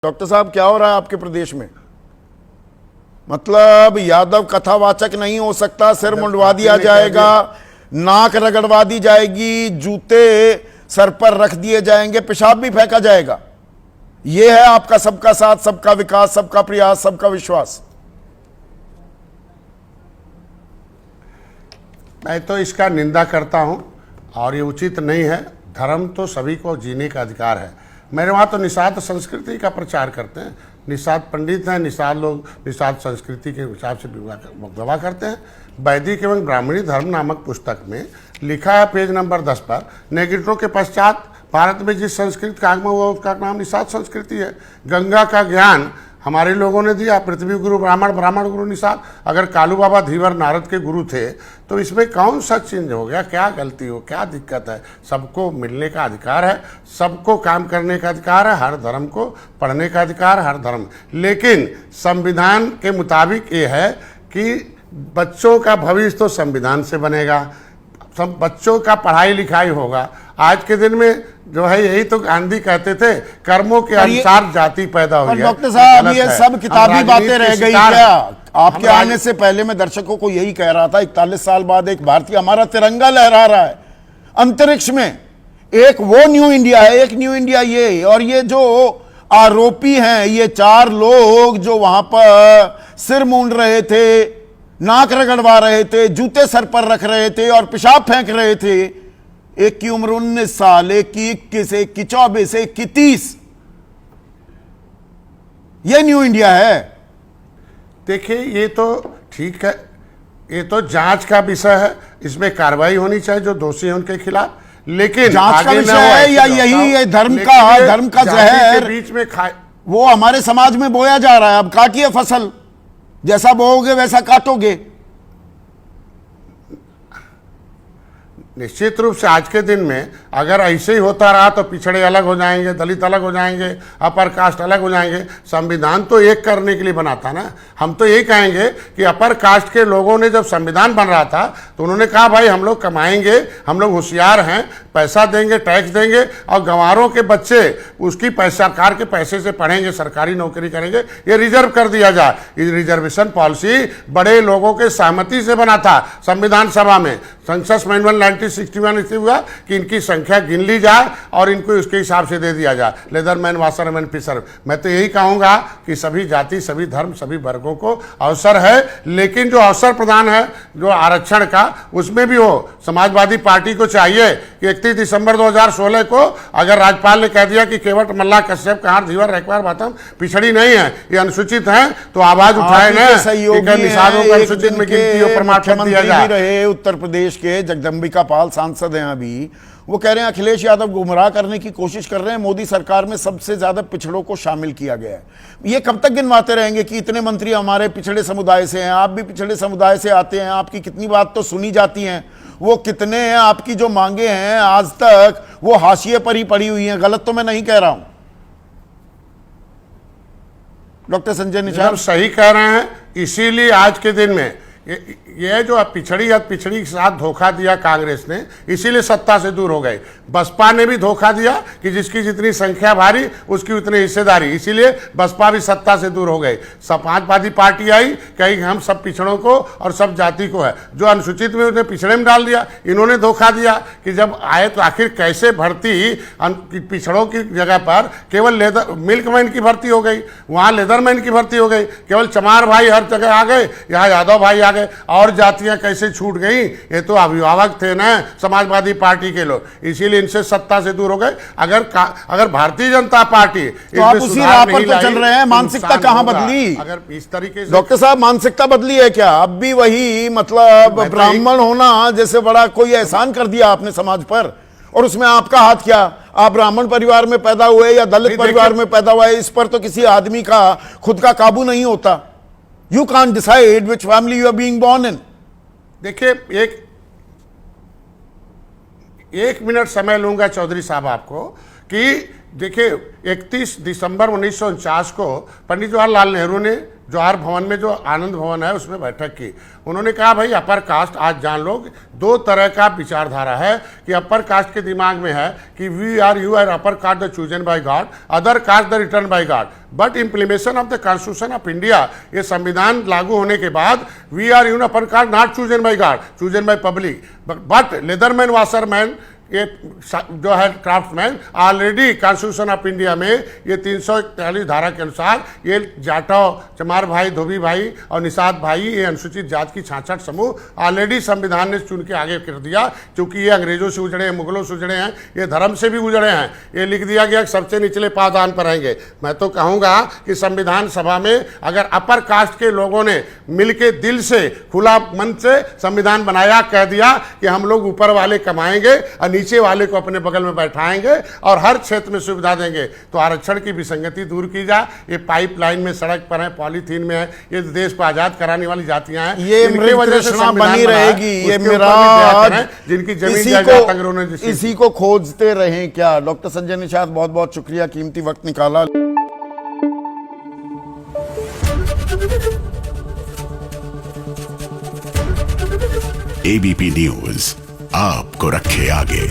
Doctor साहब, क्या हो रहा है आपके प्रदेश में? मतलब यादव कथावाचक नहीं हो सकता, सिर मुंडवा दिया जाएगा, नाक रगड़वा दी जाएगी, जूते सर पर रख दिए जाएंगे, पेशाब भी फेंका जाएगा। यह है आपका सबका साथ, सबका विकास, सबका प्रयास, सबका विश्वास। मैं तो इसका निंदा करता हूं और ये उचित नहीं है। धर्म तो सभी को जीने का अधिकार है। मेरे वहाँ तो निषाद संस्कृति का प्रचार करते हैं, निषाद पंडित हैं, निषाद लोग निषाद संस्कृति के हिसाब से विवाह करते हैं। वैदिक एवं ब्राह्मणी धर्म नामक पुस्तक में लिखा है पेज नंबर 10 पर, नेग्रिटो के पश्चात भारत में जिस संस्कृति का आगमन हुआ उसका नाम निषाद संस्कृति है। गंगा का ज्ञान हमारे लोगों ने दिया, पृथ्वी गुरु ब्राह्मण, ब्राह्मण गुरु निषाद। अगर कालू बाबा धीवर नारद के गुरु थे तो इसमें कौन सा चेंज हो गया? क्या गलती हो, क्या दिक्कत है? सबको मिलने का अधिकार है, सबको काम करने का अधिकार है, हर धर्म को पढ़ने का अधिकार है, हर धर्म। लेकिन संविधान के मुताबिक ये है कि बच्चों का भविष्य तो संविधान से बनेगा, सब बच्चों का पढ़ाई लिखाई होगा। आज के दिन में जो है, यही तो गांधी कहते थे, कर्मों के अनुसार जाति पैदा हुई है। डॉक्टर साहब, ये सब किताबी बातें रह गई क्या? आपके आने से पहले मैं दर्शकों को यही कह रहा था, 41 साल बाद एक भारतीय हमारा तिरंगा लहरा रहा है अंतरिक्ष में। एक वो न्यू इंडिया है, एक न्यू इंडिया ये। और ये जो आरोपी हैं, ये 4 लोग जो वहां पर सिर मूंड रहे थे, नाक रगड़वा रहे थे, जूते सर पर रख रहे थे और पेशाब फेंक रहे थे, एक की उम्र 19 साल, एक की 21, एक की 24, एक की 30। यह न्यू इंडिया है। देखिए, ये तो ठीक है, ये तो जांच का विषय है, इसमें कार्रवाई होनी चाहिए जो दोषी हैं उनके खिलाफ। लेकिन जांच का विषय है या यही धर्म का जहर बीच में वो हमारे समाज में बोया जा रहा है? अब काटिए फसल, जैसा बोओगे वैसा काटोगे। निश्चित रूप से आज के दिन में अगर ऐसे ही होता रहा तो पिछड़े अलग हो जाएंगे, दलित अलग हो जाएंगे, अपर कास्ट अलग हो जाएंगे। संविधान तो एक करने के लिए बना था ना। हम तो यही कहेंगे कि अपर कास्ट के लोगों ने जब संविधान बन रहा था तो उन्होंने कहा भाई हम लोग कमाएंगे, हम लोग होशियार हैं, पैसा देंगे, टैक्स देंगे, और गंवारों के बच्चे उसकी सरकार के पैसे से पढ़ेंगे, सरकारी नौकरी करेंगे, ये रिजर्व कर दिया जाए। ये रिजर्वेशन पॉलिसी बड़े लोगों के सहमति से बना था संविधान सभा में। सेंसस मैनुअल 1961 इसलिए हुआ कि इनकी संख्या गिन ली जाए और इनको उसके हिसाब से दे दिया जाए, लेदरमैन, वाशरमैन, फिशर। मैं तो यही कहूँगा कि सभी जाति, सभी धर्म, सभी वर्गों को अवसर है, लेकिन जो अवसर प्रदान है जो आरक्षण का, उसमें भी हो। समाजवादी पार्टी को चाहिए कि 31 दिसंबर 2016 को अगर राज्यपाल ने कह दिया कि केवट, मल्ला, कश्यप, कहार, धीवर, रैकवार, भातम पिछड़ी नहीं है, ये अनुसूचित है, तो आवाज उठाए ना, निषादों को अनुसूचित में गिनती हो, प्रमाण दिया जाए। उत्तर प्रदेश के जगदम्बिका पाल सांसद हैं अभी, वो कह रहे हैं अखिलेश यादव गुमराह करने की कोशिश कर रहे हैं, मोदी सरकार में सबसे ज्यादा पिछड़ों को शामिल किया गया है। ये कब तक गिनवाते रहेंगे कि इतने मंत्री हमारे पिछड़े समुदाय से हैं? आप भी पिछड़े समुदाय से आते हैं, आपकी कितनी बात तो सुनी जाती है। वो कितने हैं आपकी जो मांगे हैं आज तक वो हाशिए पर ही पड़ी हुई हैं। गलत तो मैं नहीं कह रहा हूं डॉक्टर संजय निषाद? सही कह रहे हैं। इसीलिए आज के दिन में ये जो पिछड़ी के साथ धोखा दिया कांग्रेस ने, इसीलिए सत्ता से दूर हो गए। बसपा ने भी धोखा दिया कि जिसकी जितनी संख्या भारी उसकी उतनी हिस्सेदारी, इसीलिए बसपा भी सत्ता से दूर हो गए। समाजवादी पार्टी आई, कही हम सब पिछड़ों को और सब जाति को है, जो अनुसूचित में उन्हें पिछड़े में डाल दिया। इन्होंने धोखा दिया कि जब आए तो आखिर कैसे भर्ती पिछड़ों की जगह पर केवल मिल्कमैन की भर्ती हो गई, वहाँ लेदरमैन की भर्ती हो गई, केवल चमार भाई हर जगह आ गए, यहाँ यादव भाई आ गए, और जातियां कैसे छूट गई? ये तो अभिभावक थे ना समाजवादी पार्टी के लोग, इसीलिए इनसे सत्ता से दूर हो गए। अगर भारतीय जनता पार्टी तो आप उसी राह पर तो चल रहे हैं। मानसिकता कहां बदली? अगर इस तरीके से डॉक्टर साहब, मानसिकता बदली है क्या? अब भी वही, मतलब ब्राह्मण होना जैसे बड़ा कोई एहसान कर दिया आपने समाज पर, और उसमें आपका हाथ क्या? आप ब्राह्मण परिवार में पैदा हुए या दलित परिवार में पैदा हुए, इस पर तो किसी आदमी का खुद का काबू नहीं होता। You can't decide which family you are being born in. देखिए, एक मिनट समय लूंगा चौधरी साहब आपको कि देखिए 31 दिसंबर 1949 को पंडित जवाहरलाल नेहरू ने जवाहर भवन में, जो आनंद भवन है, उसमें बैठक की। उन्होंने कहा भाई अपर कास्ट, आज जान लोग, दो तरह का विचारधारा है कि अपर कास्ट के दिमाग में है कि we are, you are upper caste the chosen by God, other caste the return by God, but implementation of the constitution of India, ये संविधान लागू होने के बाद we are you upper caste not chosen by God, chosen by public, but leatherman washerman, ये जो है craftsman, already constitution of India में ये 341 धारा के अनुसार ये जाटव, चमार भाई, धोबी भाई और निषाद भाई, ये अनुसूचित जाति की 66 समूह ऑलरेडी संविधान ने चुन के आगे कर दिया, क्योंकि ये अंग्रेजों से उजड़े हैं, मुगलों से उजड़े हैं, ये धर्म से भी उजड़े हैं। ये लिख दिया गया कि सबसे निचले पावदान पर रहेंगे। मैं तो कहूँगा कि संविधान सभा में अगर अपर कास्ट के लोगों ने मिलके दिल से, खुला मन से संविधान बनाया, कह दिया कि हम लोग ऊपर वाले कमाएंगे और नीचे वाले को अपने बगल में बैठाएंगे और हर क्षेत्र में सुविधा देंगे, तो आरक्षण की विसंगति दूर की जाए। ये पाइपलाइन में, सड़क पर है, पॉलीथीन में है, ये देश को आजाद कराने वाली जातियां हैं, ये इनकी वजह से मृत संविधान बनी बना है। रहेगी। ये उसके ऊपर मेरा भी दया करें, जिनकी जमीन जायदाद अंग्रेजों ने इसी को खोजते रहें क्या। डॉक्टर संजय निषाद, बहुत बहुत शुक्रिया, कीमती वक्त निकाला। एबीपी न्यूज आपको रखे आगे।